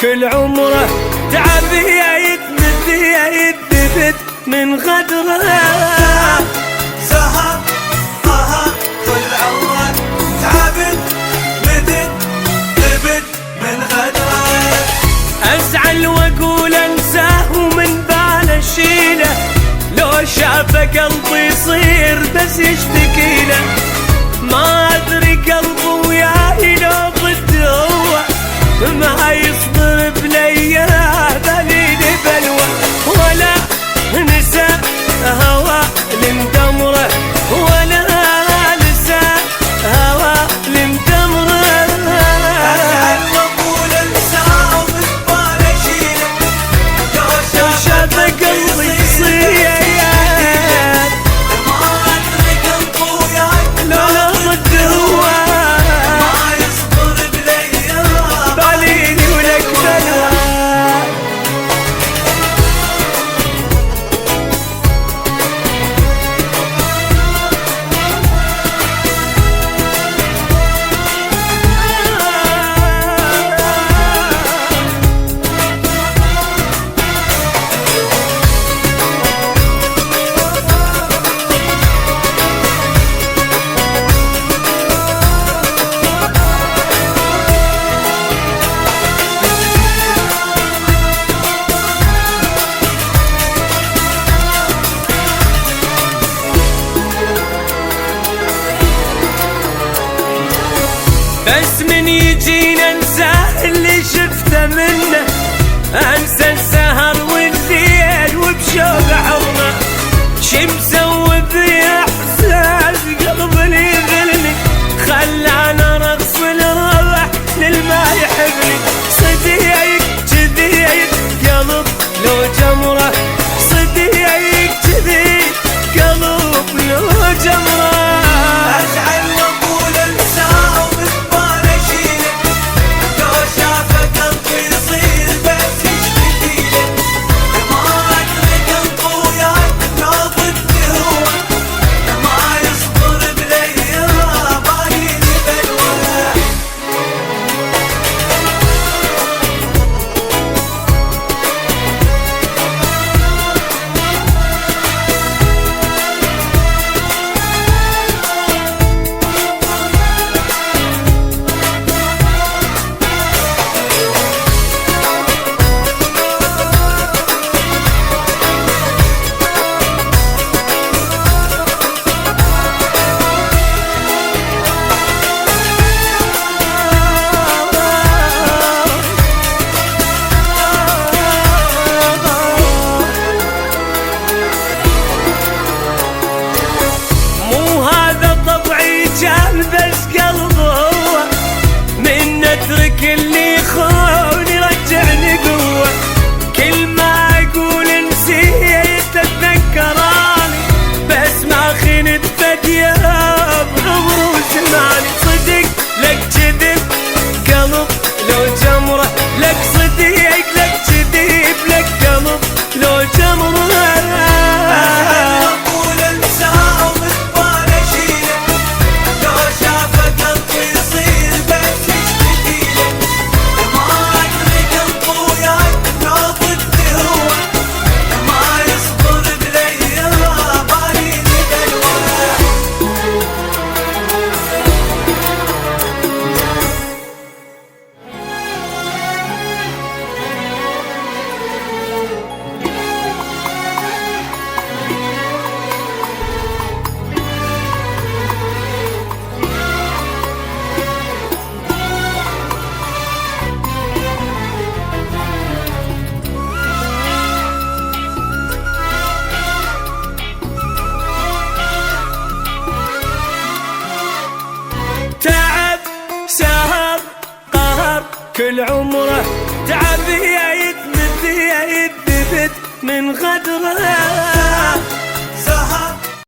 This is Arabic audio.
كل عمره تعب يثبت من غدره. سهر قهر كل عمره تعب يثبت من غدره. ازعل واقول انساه ومن باله اشيله، لو شافه قلبي يصير بس يشتكي له. ما ادري قلبه وياي لو ضد هو، ما يصبر بليا دليل بلوى، ولا نسى هوى لمدمره، ولا نسى هوى لمدمره. ازعل واقول انساه ومن باله اشيله، لو شافه قلبي يصير. ما ادري قلبه وياي لو ضد هو، ما يصبر بليا دليلي ولك بلوى. بس من يجينا انساه اللي شفته منه، انسى السهر والليل وبشوق حضنه. شي مسوي باحساس قلبي يغلني، خلاني ارقص الروح للما يحبني. صديق كذي قلب لو جمره، صديق كذي قلب لو جمره. ازعل واقول انساه ومن باله اشيله، لو شافه قلبي يصير بس يشتكي له. ما ادري قلبه وياي لو ضد كل عمره تعب يا يتمد يا يثبت من غدره.